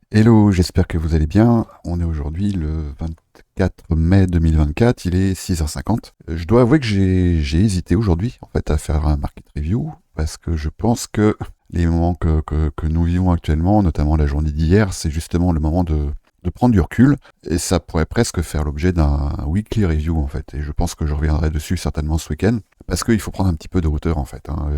Hello, j'espère que vous allez bien. On est aujourd'hui le 24 mai 2024, il est 6h50. Je dois avouer que j'ai hésité aujourd'hui en fait à faire un market review parce que je pense que les moments que nous vivons actuellement, notamment la journée d'hier, c'est justement le moment de prendre du recul et ça pourrait presque faire l'objet d'un weekly review en fait. Et je pense que je reviendrai dessus certainement ce week-end parce qu'il faut prendre un petit peu de hauteur en fait, hein.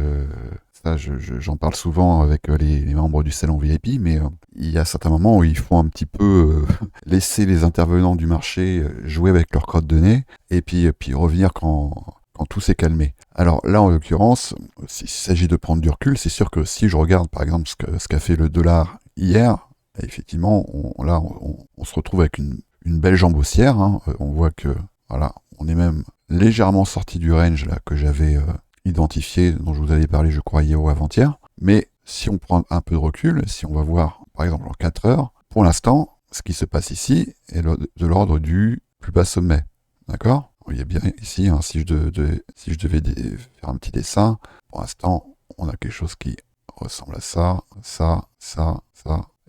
Ça, j'en parle souvent avec les membres du salon VIP, mais il y a certains moments où il faut un petit peu laisser les intervenants du marché jouer avec leur crotte de nez, et puis revenir quand tout s'est calmé. Alors là, en l'occurrence, s'il s'agit de prendre du recul, c'est sûr que si je regarde par exemple ce qu'a fait le dollar hier, effectivement, on se retrouve avec une belle jambe haussière, hein. On voit que voilà, on est même légèrement sorti du range là que j'avais identifié, dont je vous avais parlé, je crois, hier ou avant-hier. Mais si on prend un peu de recul, si on va voir, par exemple, en 4 heures, pour l'instant, ce qui se passe ici est de l'ordre du plus bas sommet. D'accord? Vous voyez bien ici, hein, si je devais faire un petit dessin, pour l'instant, on a quelque chose qui ressemble à ça, ça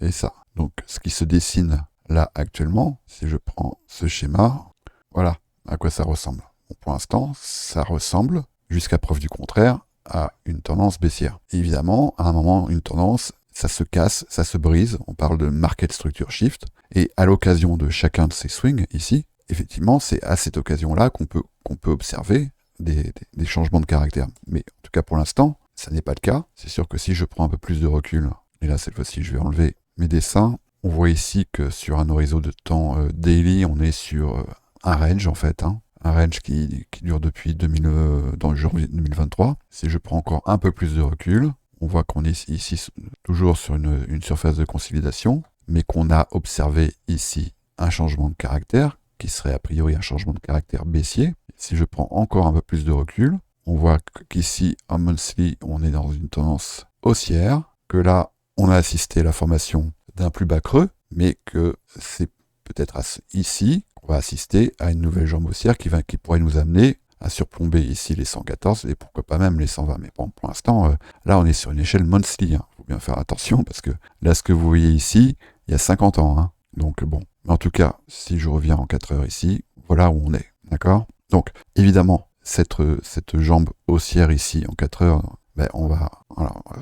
et ça. Donc, ce qui se dessine là actuellement, si je prends ce schéma, voilà à quoi ça ressemble. Bon, pour l'instant, ça ressemble, jusqu'à preuve du contraire, à une tendance baissière. Et évidemment, à un moment, une tendance, ça se casse, ça se brise, on parle de market structure shift, et à l'occasion de chacun de ces swings ici, effectivement, c'est à cette occasion-là qu'on peut observer des changements de caractère. Mais en tout cas pour l'instant, ça n'est pas le cas. C'est sûr que si je prends un peu plus de recul, et là cette fois-ci je vais enlever mes dessins, on voit ici que sur un horizon de temps daily, on est sur un range en fait, hein, un range qui dure depuis dans janvier 2023. Si je prends encore un peu plus de recul, on voit qu'on est ici toujours sur une surface de consolidation, mais qu'on a observé ici un changement de caractère, qui serait a priori un changement de caractère baissier. Si je prends encore un peu plus de recul, on voit qu'ici, en monthly, on est dans une tendance haussière, que là, on a assisté à la formation d'un plus bas creux, mais que c'est peut-être ici qu'on va assister à une nouvelle jambe haussière qui pourrait nous amener à surplomber ici les 114 et pourquoi pas même les 120. Mais bon, pour l'instant, là, on est sur une échelle monthly. Il faut bien faire attention parce que là, ce que vous voyez ici, il y a 50 ans, hein. Donc bon, mais en tout cas, si je reviens en 4 heures ici, voilà où on est, d'accord? Donc, évidemment, cette jambe haussière ici en 4 heures, ben, on va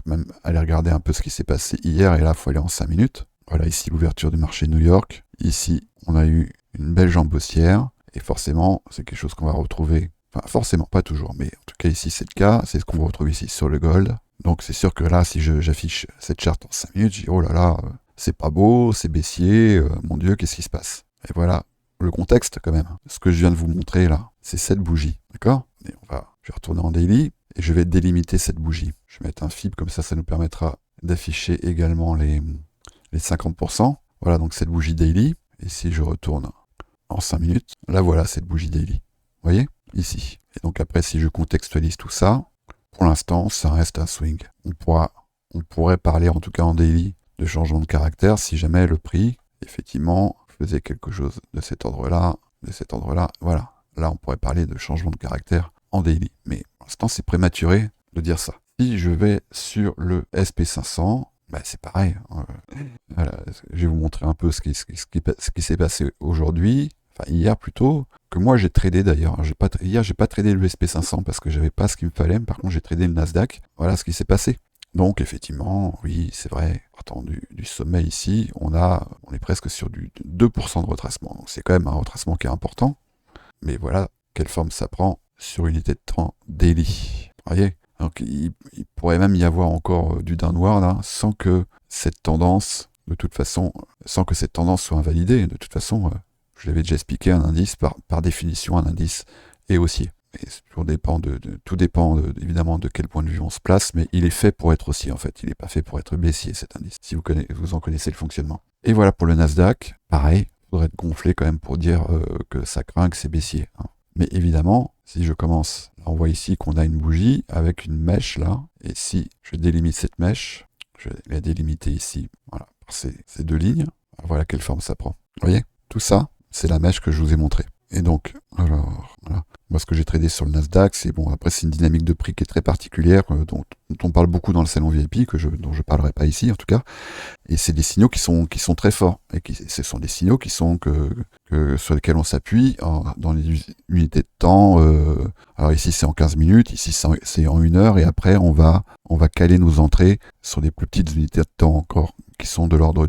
même aller regarder un peu ce qui s'est passé hier, et là, il faut aller en 5 minutes. Voilà ici l'ouverture du marché de New York. Ici, on a eu une belle jambe haussière, et forcément, c'est quelque chose qu'on va retrouver, enfin forcément, pas toujours, mais en tout cas ici c'est le cas, c'est ce qu'on va retrouver ici sur le gold. Donc c'est sûr que là, si j'affiche cette charte en 5 minutes, je dis oh là là, c'est pas beau, c'est baissier, mon Dieu, qu'est-ce qui se passe? Et voilà le contexte quand même. Ce que je viens de vous montrer là, c'est cette bougie, d'accord? Et je vais retourner en daily et je vais délimiter cette bougie. Je vais mettre un fib, comme ça nous permettra d'afficher également les 50%. Voilà donc cette bougie daily. Et si je retourne en 5 minutes, là voilà cette bougie daily. Vous voyez? Ici. Et donc après, si je contextualise tout ça, pour l'instant, ça reste un swing. On pourrait parler en tout cas en daily de changement de caractère si jamais le prix, effectivement, faisait quelque chose de cet ordre-là, voilà. Là, on pourrait parler de changement de caractère en daily. Mais pour l'instant, c'est prématuré de dire ça. Si je vais sur le SP500, bah, c'est pareil. Voilà, je vais vous montrer un peu ce qui s'est passé aujourd'hui, enfin hier plutôt, que moi j'ai tradé d'ailleurs. Hier, j'ai pas tradé le SP500 parce que j'avais pas ce qu'il me fallait, mais par contre j'ai tradé le Nasdaq. Voilà ce qui s'est passé. Donc effectivement, oui, c'est vrai, partant du sommet ici, on est presque sur du 2% de retracement. Donc c'est quand même un retracement qui est important. Mais voilà quelle forme ça prend sur unité de temps daily. Vous voyez? Donc il pourrait même y avoir encore du downward là, sans que cette tendance, de toute façon, sans que cette tendance soit invalidée. De toute façon, je l'avais déjà expliqué, un indice, par définition, un indice est haussier. Et tout dépend évidemment de quel point de vue on se place, mais il est fait pour être haussier en fait. Il n'est pas fait pour être baissier cet indice, si vous en connaissez le fonctionnement. Et voilà pour le Nasdaq, pareil, il faudrait être gonflé quand même pour dire que ça craint, que c'est baissier, hein. Mais évidemment, si je commence, là on voit ici qu'on a une bougie avec une mèche là, et si je délimite cette mèche, je vais la délimiter ici, voilà, par ces deux lignes, voilà quelle forme ça prend. Vous voyez? Tout ça, c'est la mèche que je vous ai montrée. Et donc, alors, voilà. Moi, ce que j'ai tradé sur le Nasdaq, c'est bon, après, c'est une dynamique de prix qui est très particulière, dont on parle beaucoup dans le salon VIP, dont je parlerai pas ici, en tout cas. Et c'est des signaux qui sont très forts. Et ce sont des signaux sur lesquels on s'appuie dans les unités de temps. Alors ici, c'est en 15 minutes, ici, c'est en 1 heure, et après, on va caler nos entrées sur des plus petites unités de temps encore, qui sont de l'ordre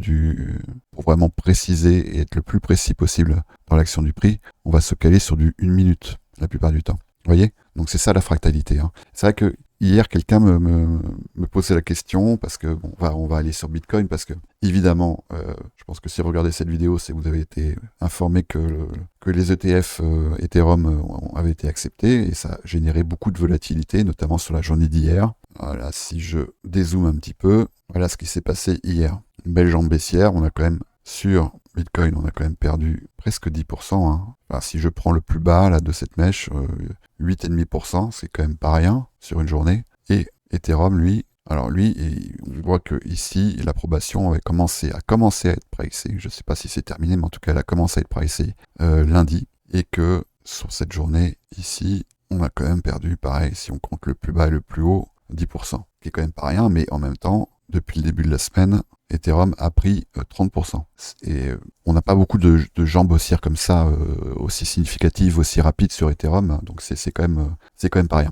pour vraiment préciser et être le plus précis possible dans l'action du prix, on va se caler sur du 1 minute, la plupart du temps. Vous voyez? Donc c'est ça la fractalité. Hein. C'est vrai que hier, quelqu'un me posait la question, parce que bon, on va aller sur Bitcoin, parce que évidemment, je pense que si vous regardez cette vidéo, c'est que vous avez été informé que les ETF Ethereum avaient été acceptés, et ça a généré beaucoup de volatilité, notamment sur la journée d'hier. Voilà, si je dézoome un petit peu, voilà ce qui s'est passé hier. Une belle jambe baissière, on a quand même, sur Bitcoin, on a quand même perdu presque 10%. Hein. Enfin, si je prends le plus bas là, de cette mèche, 8,5%, c'est quand même pas rien sur une journée. Et Ethereum, lui, on voit que ici, l'approbation a commencé à être pricée. Je ne sais pas si c'est terminé, mais en tout cas, elle a commencé à être pricée lundi. Et que sur cette journée, ici, on a quand même perdu, pareil, si on compte le plus bas et le plus haut, 10%, qui est quand même pas rien, mais en même temps, depuis le début de la semaine, Ethereum a pris 30%. Et on n'a pas beaucoup de jambes haussières comme ça, aussi significatives, aussi rapides sur Ethereum, donc c'est quand même pas rien.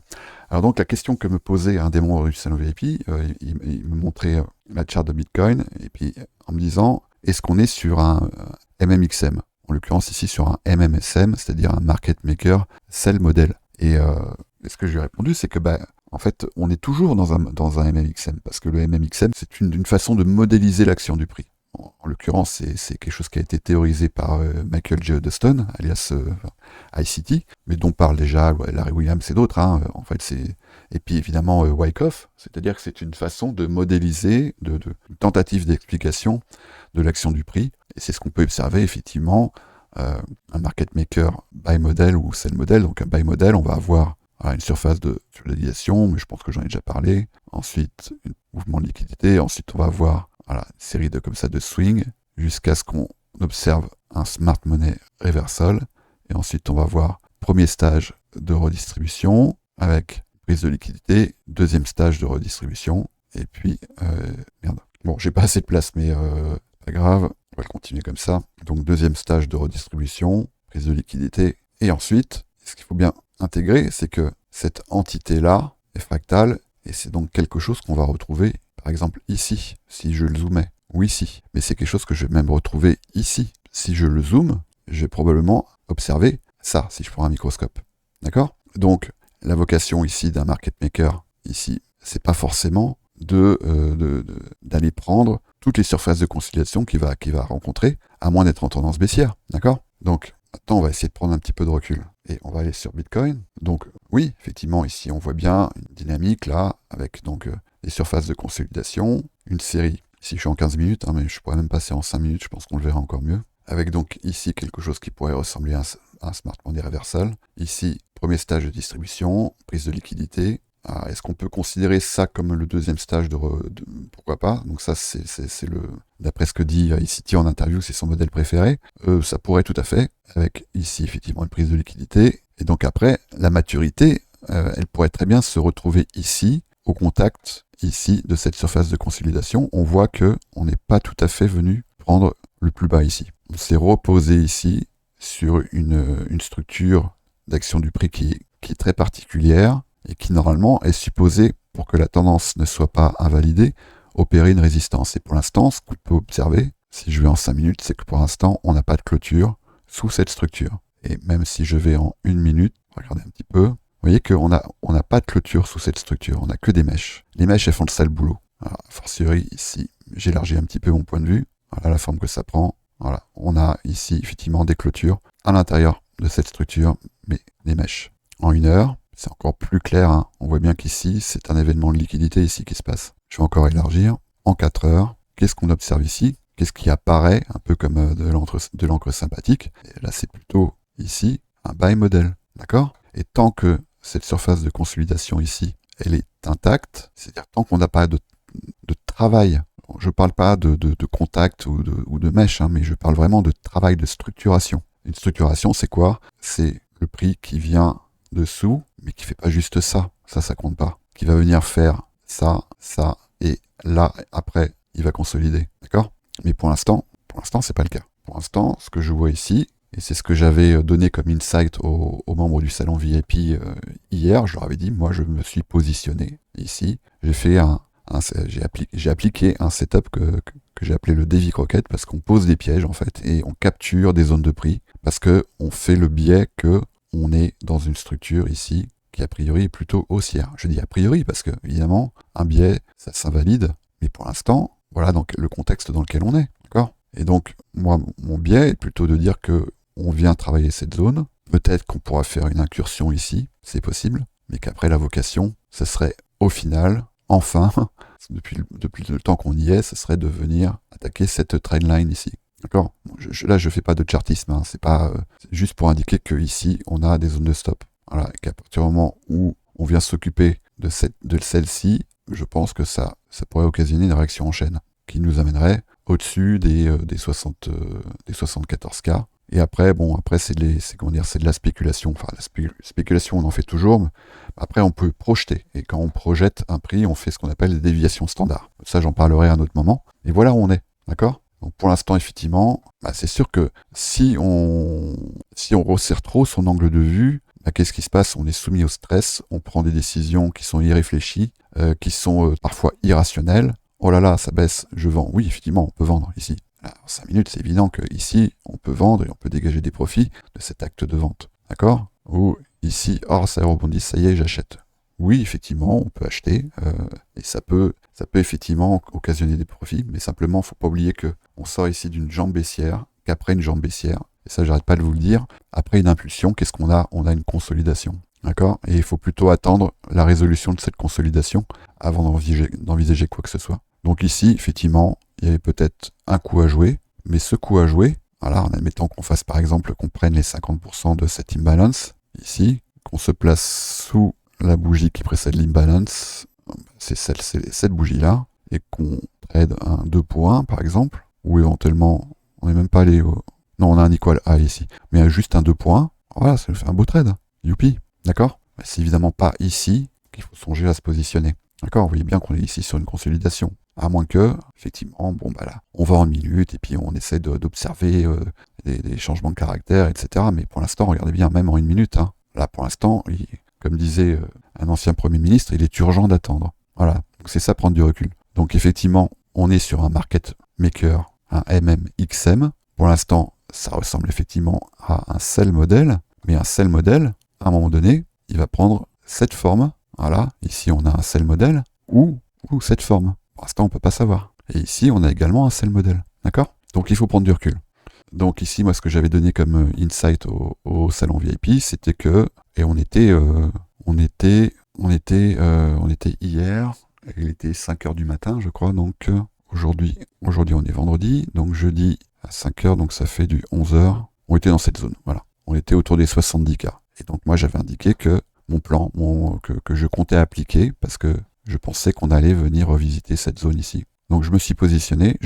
Alors donc la question que me posait un des membres du salon VIP, il me montrait la charte de Bitcoin, et puis en me disant, est-ce qu'on est sur un MMXM, en l'occurrence ici sur un MMSM, c'est-à-dire un Market Maker Sell Model. Et ce que je lui ai répondu, c'est que en fait, on est toujours dans un MMXM, parce que le MMXM, c'est une façon de modéliser l'action du prix. En l'occurrence, c'est quelque chose qui a été théorisé par Michael J. Hudson, alias ICT, mais dont parle déjà Larry Williams et d'autres. Hein, en fait, et puis évidemment Wyckoff, c'est-à-dire que c'est une façon de modéliser, une tentative d'explication de l'action du prix. Et c'est ce qu'on peut observer effectivement, un market maker buy model ou sell model. Donc un buy model, on va avoir une surface de modélisation, mais je pense que j'en ai déjà parlé. Ensuite, un mouvement de liquidité. Ensuite, on va avoir une série comme ça de swing jusqu'à ce qu'on observe un smart money reversal. Et ensuite, on va voir premier stage de redistribution avec prise de liquidité, deuxième stage de redistribution. Et puis, merde. Bon, j'ai pas assez de place, mais pas grave. On va continuer comme ça. Donc, deuxième stage de redistribution, prise de liquidité. Et ensuite, ce qu'il faut bien intégrer, c'est que cette entité-là est fractale, et c'est donc quelque chose qu'on va retrouver, par exemple ici, si je le zoomais, ou ici. Mais c'est quelque chose que je vais même retrouver ici. Si je le zoome, je vais probablement observer ça, si je prends un microscope. D'accord? Donc, la vocation ici d'un market maker, ici, c'est pas forcément d'aller prendre toutes les surfaces de conciliation qu'il va rencontrer, à moins d'être en tendance baissière. D'accord? Donc, maintenant, on va essayer de prendre un petit peu de recul. Et on va aller sur Bitcoin. Donc, oui, effectivement, ici, on voit bien une dynamique, là, avec donc des surfaces de consolidation, une série. Ici, je suis en 15 minutes, hein, mais je pourrais même passer en 5 minutes, je pense qu'on le verra encore mieux. Avec donc ici quelque chose qui pourrait ressembler à un smart money reversal. Ici, premier stage de distribution, prise de liquidité. Est-ce qu'on peut considérer ça comme le deuxième stage pourquoi pas? Donc ça, c'est d'après ce que dit ICT en interview, c'est son modèle préféré. Ça pourrait tout à fait, avec ici effectivement une prise de liquidité. Et donc après, la maturité, elle pourrait très bien se retrouver ici, au contact ici de cette surface de consolidation. On voit que on n'est pas tout à fait venu prendre le plus bas ici. On s'est reposé ici sur une structure d'action du prix qui est très particulière, et qui normalement est supposé, pour que la tendance ne soit pas invalidée, opérer une résistance. Et pour l'instant, ce qu'on peut observer, si je vais en 5 minutes, c'est que pour l'instant, on n'a pas de clôture sous cette structure. Et même si je vais en 1 minute, regardez un petit peu, vous voyez qu'on n'a pas de clôture sous cette structure, on n'a que des mèches. Les mèches, elles font le sale boulot. Alors, a fortiori, ici, j'élargis un petit peu mon point de vue, voilà la forme que ça prend. Voilà, on a ici effectivement des clôtures à l'intérieur de cette structure, mais des mèches. En 1 heure, c'est encore plus clair, hein. On voit bien qu'ici, c'est un événement de liquidité ici qui se passe. Je vais encore élargir. En 4 heures, qu'est-ce qu'on observe ici? Qu'est-ce qui apparaît un peu comme de l'encre sympathique? Et là, c'est plutôt ici un buy model, d'accord? Et tant que cette surface de consolidation ici, elle est intacte, c'est-à-dire tant qu'on n'a pas de travail, je ne parle pas de contact ou de mèche, hein, mais je parle vraiment de travail de structuration. Une structuration, c'est quoi? C'est le prix qui vient dessous, mais qui fait pas juste ça. Ça compte pas. Qui va venir faire ça, et là, après, il va consolider. D'accord? Mais pour l'instant, c'est pas le cas. Pour l'instant, ce que je vois ici, et c'est ce que j'avais donné comme insight aux membres du salon VIP hier, je leur avais dit, moi, je me suis positionné ici. J'ai fait j'ai appliqué un setup que j'ai appelé le Davy Crockett parce qu'on pose des pièges en fait et on capture des zones de prix parce que on fait le biais que on est dans une structure ici qui a priori est plutôt haussière. Je dis a priori parce que évidemment un biais ça s'invalide, mais pour l'instant voilà donc le contexte dans lequel on est, d'accord? Et donc moi mon biais est plutôt de dire que on vient travailler cette zone. Peut-être qu'on pourra faire une incursion ici, c'est possible, mais qu'après la vocation, ce serait au final enfin, depuis le temps qu'on y est, ce serait de venir attaquer cette trendline ici. D'accord? Là, je fais pas de chartisme, hein, c'est pas c'est juste pour indiquer que ici, on a des zones de stop. Voilà, et qu'à partir du moment où on vient s'occuper de celle-ci, je pense que ça pourrait occasionner une réaction en chaîne qui nous amènerait au-dessus des 74K. Et après, c'est de la spéculation. Enfin, la spéculation, on en fait toujours. Mais après, on peut projeter. Et quand on projette un prix, on fait ce qu'on appelle des déviations standards. Ça, j'en parlerai à un autre moment. Et voilà où on est. D'accord? Donc, pour l'instant, effectivement, c'est sûr que si on resserre trop son angle de vue, qu'est-ce qui se passe? On est soumis au stress, on prend des décisions qui sont irréfléchies, qui sont parfois irrationnelles. Oh là là, ça baisse, je vends. Oui, effectivement, on peut vendre ici. En 5 minutes, c'est évident qu'ici, on peut vendre et on peut dégager des profits de cet acte de vente. D'accord? Ou ici, ça rebondit, ça y est, j'achète. Oui, effectivement, on peut acheter et ça peut effectivement occasionner des profits, mais simplement, il ne faut pas oublier qu'on sort ici d'une jambe baissière, qu'après une jambe baissière, et ça, j'arrête pas de vous le dire, après une impulsion, qu'est-ce qu'on a? On a une consolidation. D'accord? Et il faut plutôt attendre la résolution de cette consolidation avant d'envisager quoi que ce soit. Donc ici, effectivement, il y avait peut-être un coup à jouer, mais ce coup à jouer, voilà, en admettant qu'on fasse par exemple, qu'on prenne les 50% de cette imbalance, ici, qu'on se place sous la bougie qui précède l'imbalance, c'est cette bougie-là, et qu'on trade un 2 pour 1 par exemple, ou éventuellement, on n'est même pas allé au... Non, on a un equal A ici, mais juste un 2 pour 1, voilà, ça nous fait un beau trade, youpi, d'accord? C'est évidemment pas ici qu'il faut songer à se positionner. D'accord, vous voyez bien qu'on est ici sur une consolidation. À moins que, effectivement, là, on va en minute et puis on essaie d'observer des changements de caractère, etc. Mais pour l'instant, regardez bien, même en une minute, hein, là, pour l'instant, comme disait un ancien Premier ministre, il est urgent d'attendre. Voilà, donc c'est ça, prendre du recul. Donc effectivement, on est sur un market maker, un MMXM. Pour l'instant, ça ressemble effectivement à un sell model, mais un sell model, à un moment donné, il va prendre cette forme. Voilà, ici on a un sell model ou cette forme. Pour l'instant, on ne peut pas savoir. Et ici, on a également un sell model. D'accord? Donc il faut prendre du recul. Donc ici, moi, ce que j'avais donné comme insight au salon VIP, c'était que, et on était hier, et il était 5h du matin, je crois, donc aujourd'hui on est vendredi, donc jeudi à 5h, donc ça fait du 11h, on était dans cette zone, voilà. On était autour des 70K. Et donc moi, j'avais indiqué que mon plan, que je comptais appliquer, parce que je pensais qu'on allait venir revisiter cette zone ici. Donc je me suis positionné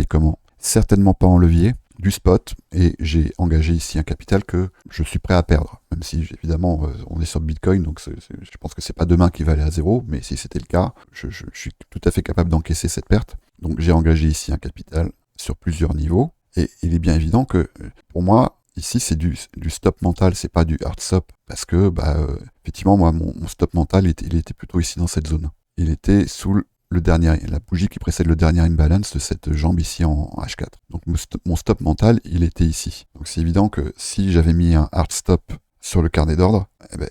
comment? Certainement pas en levier, du spot, et j'ai engagé ici un capital que je suis prêt à perdre. Même si évidemment on est sur Bitcoin, donc je pense que c'est pas demain qu'il va aller à zéro, mais si c'était le cas, je suis tout à fait capable d'encaisser cette perte. Donc j'ai engagé ici un capital sur plusieurs niveaux, et il est bien évident que pour moi, ici, c'est du stop mental, c'est pas du hard stop, parce que, effectivement, moi, mon stop mental, il était plutôt ici dans cette zone. Il était sous la bougie qui précède le dernier imbalance de cette jambe ici en H4. Donc, mon stop mental, il était ici. Donc, c'est évident que si j'avais mis un hard stop sur le carnet d'ordre,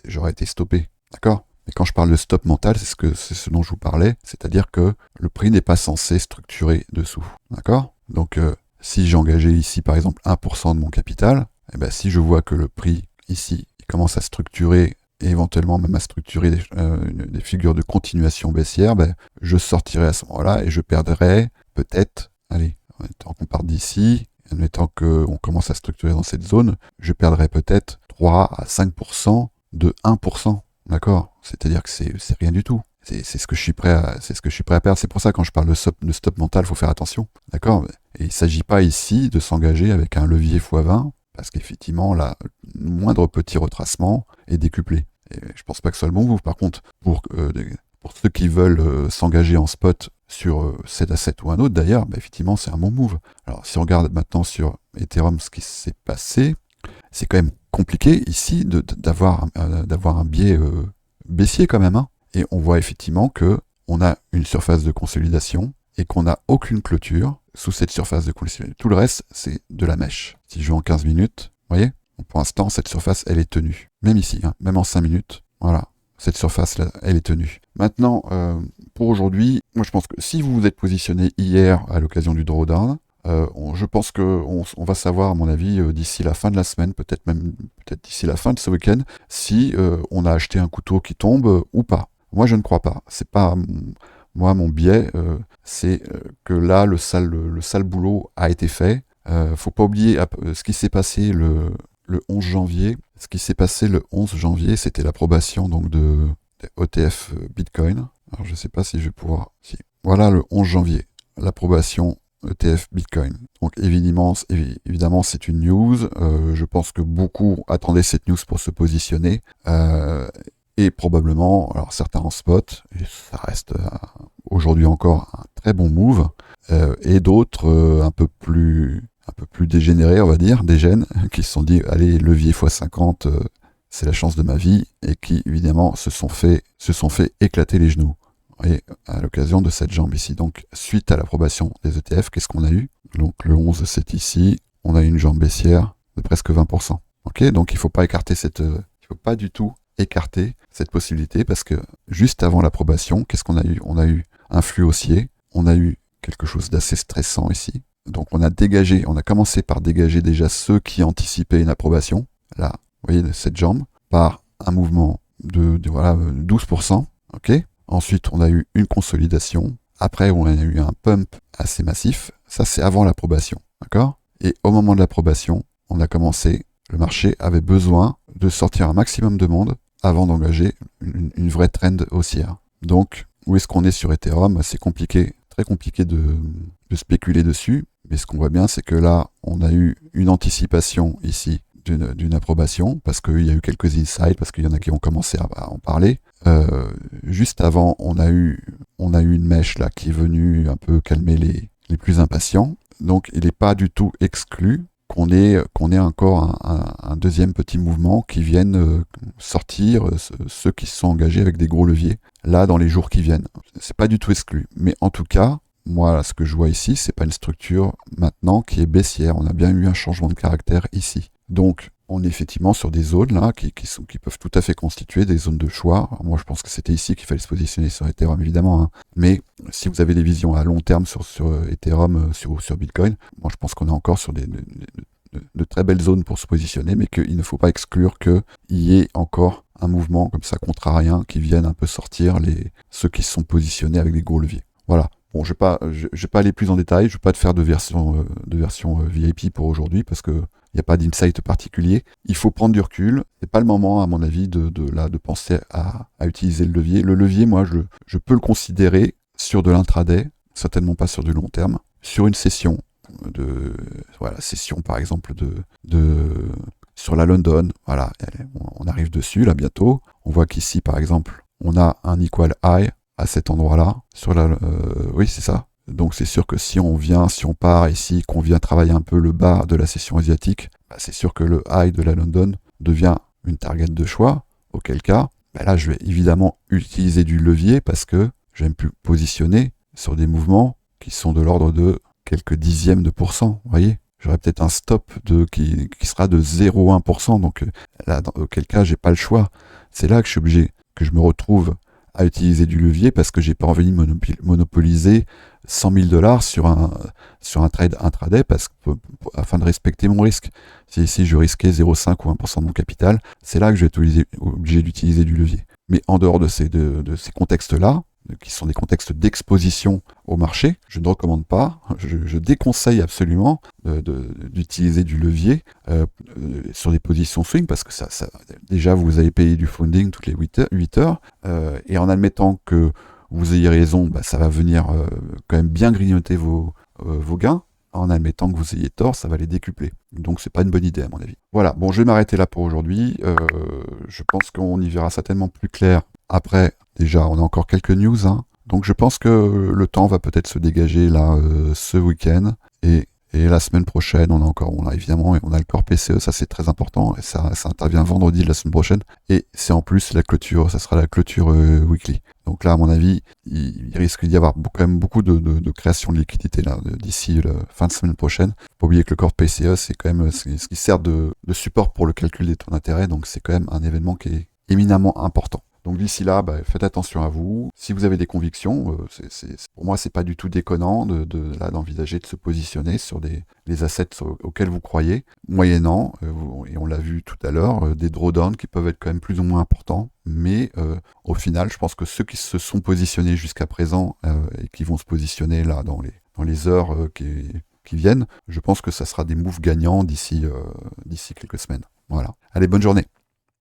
j'aurais été stoppé. D'accord? Mais quand je parle de stop mental, c'est ce dont je vous parlais, c'est-à-dire que le prix n'est pas censé structurer dessous. D'accord? Donc, si j'ai engagé ici, par exemple, 1% de mon capital, si je vois que le prix, ici, il commence à structurer, et éventuellement même à structurer des figures de continuation baissière, je sortirai à ce moment-là et je perdrai peut-être, allez, en étant qu'on part d'ici, en étant qu'on commence à structurer dans cette zone, je perdrai peut-être 3 à 5% de 1%. D'accord? C'est-à-dire que c'est rien du tout. C'est ce que je suis prêt à perdre. C'est pour ça, quand je parle de stop mental, il faut faire attention. D'accord? Et il ne s'agit pas ici de s'engager avec un levier x20 parce qu'effectivement, là, le moindre petit retracement est décuplé. Et je pense pas que ce soit le bon move. Par contre, pour ceux qui veulent s'engager en spot sur cet asset ou un autre, d'ailleurs, bah, effectivement, c'est un bon move. Alors, si on regarde maintenant sur Ethereum ce qui s'est passé, c'est quand même compliqué ici d'avoir un biais baissier quand même. Hein. Et on voit effectivement que on a une surface de consolidation et qu'on n'a aucune clôture sous cette surface de consolidation. Tout le reste, c'est de la mèche. Si je vais en 15 minutes, vous voyez, pour l'instant, cette surface, elle est tenue. Même ici, hein, même en 5 minutes, voilà. Cette surface-là, elle est tenue. Maintenant, pour aujourd'hui, moi je pense que si vous vous êtes positionné hier à l'occasion du drawdown, je pense qu'on va savoir, à mon avis, d'ici la fin de la semaine, peut-être d'ici la fin de ce week-end, si on a acheté un couteau qui tombe ou pas. Moi, je ne crois pas. C'est pas moi mon biais, c'est que là, le sale boulot a été fait. Faut pas oublier ce qui s'est passé le 11 janvier. Ce qui s'est passé le 11 janvier, c'était l'approbation donc de ETF Bitcoin. Alors je ne sais pas si je vais pouvoir... Si. Voilà le 11 janvier, l'approbation ETF Bitcoin. Donc évidemment c'est une news. Je pense que beaucoup attendaient cette news pour se positionner. Et probablement, alors certains en spot, et ça reste aujourd'hui encore un très bon move, et d'autres un peu plus dégénérés, on va dire, des gènes, qui se sont dit, allez, levier x50, c'est la chance de ma vie, et qui, évidemment, se sont fait éclater les genoux. Et à l'occasion de cette jambe ici. Donc, suite à l'approbation des ETF, qu'est-ce qu'on a eu? Donc, le 11, c'est ici. On a une jambe baissière de presque 20%. Ok? Donc, il faut pas du tout écarter cette possibilité, parce que juste avant l'approbation, qu'est-ce qu'on a eu? On a eu un flux haussier. On a eu quelque chose d'assez stressant ici. Donc on a commencé par dégager déjà ceux qui anticipaient une approbation, là, vous voyez, cette jambe, par un mouvement de 12%, ok. Ensuite, on a eu une consolidation. Après, on a eu un pump assez massif. Ça, c'est avant l'approbation, d'accord. Et au moment de l'approbation, le marché avait besoin de sortir un maximum de monde avant d'engager une vraie trend haussière. Donc, où est-ce qu'on est sur Ethereum? C'est compliqué, très compliqué de spéculer dessus. Mais ce qu'on voit bien, c'est que là, on a eu une anticipation ici d'une approbation, parce qu'il y a eu quelques insights, parce qu'il y en a qui ont commencé à en parler. Juste avant, on a eu une mèche là qui est venue un peu calmer les plus impatients. Donc, il n'est pas du tout exclu qu'on ait encore un deuxième petit mouvement qui vienne sortir ceux qui se sont engagés avec des gros leviers là dans les jours qui viennent. C'est pas du tout exclu. Mais en tout cas, moi, ce que je vois ici, c'est pas une structure maintenant qui est baissière. On a bien eu un changement de caractère ici. Donc, on est effectivement sur des zones là qui peuvent tout à fait constituer des zones de choix. Alors, moi, je pense que c'était ici qu'il fallait se positionner sur Ethereum, évidemment. Hein. Mais si vous avez des visions à long terme sur Ethereum, sur Bitcoin, moi, je pense qu'on est encore sur de très belles zones pour se positionner, mais qu'il ne faut pas exclure qu'il y ait encore un mouvement comme ça contrarien qui vienne un peu sortir ceux qui se sont positionnés avec des gros leviers. Voilà. Bon, je vais pas aller plus en détail, je vais pas te faire de version VIP pour aujourd'hui parce que il n'y a pas d'insight particulier. Il faut prendre du recul. C'est pas le moment, à mon avis, de penser à utiliser le levier. Le levier, moi, je peux le considérer sur de l'intraday, certainement pas sur du long terme, sur une session session par exemple sur la London. Voilà, on arrive dessus là bientôt. On voit qu'ici, par exemple, on a un equal high à cet endroit-là, oui, c'est ça. Donc c'est sûr que si on part ici, qu'on vient travailler un peu le bas de la session asiatique, bah, c'est sûr que le high de la London devient une target de choix, auquel cas, bah là je vais évidemment utiliser du levier parce que j'aime plus positionner sur des mouvements qui sont de l'ordre de quelques dixièmes de pourcent, vous voyez. J'aurai peut-être un stop qui sera de 0,1%, donc là, auquel cas j'ai pas le choix. C'est là que je suis obligé, que je me retrouve à utiliser du levier parce que j'ai pas envie de monopoliser 100 000 $ sur un trade intraday afin de respecter mon risque. Si ici je risquais 0,5 ou 1% de mon capital, c'est là que je vais être obligé d'utiliser du levier. Mais en dehors de ces contextes-là, qui sont des contextes d'exposition au marché, je ne recommande pas, je déconseille absolument d'utiliser du levier sur des positions swing, parce que ça déjà vous allez payer du funding toutes les 8 heures, et en admettant que vous ayez raison, bah, ça va venir quand même bien grignoter vos gains, en admettant que vous ayez tort, ça va les décupler. Donc c'est pas une bonne idée à mon avis. Voilà, bon, je vais m'arrêter là pour aujourd'hui. Je pense qu'on y verra certainement plus clair après. Déjà, on a encore quelques news, hein. Donc je pense que le temps va peut-être se dégager là ce week-end et la semaine prochaine, on a évidemment, on a le corps PCE, ça c'est très important, et ça intervient vendredi de la semaine prochaine, et c'est en plus la clôture, ça sera la clôture weekly. Donc là, à mon avis, il risque d'y avoir quand même beaucoup de création de liquidité là d'ici la fin de semaine prochaine. Faut pas oublier que le corps PCE, c'est quand même ce qui sert de support pour le calcul des taux d'intérêt, donc c'est quand même un événement qui est éminemment important. Donc d'ici là, faites attention à vous. Si vous avez des convictions, pour moi, c'est pas du tout déconnant d'envisager de se positionner sur les assets auxquels vous croyez, moyennant, et on l'a vu tout à l'heure, des drawdowns qui peuvent être quand même plus ou moins importants. Mais au final, je pense que ceux qui se sont positionnés jusqu'à présent et qui vont se positionner là dans les heures qui viennent, je pense que ça sera des moves gagnants d'ici quelques semaines. Voilà. Allez, bonne journée.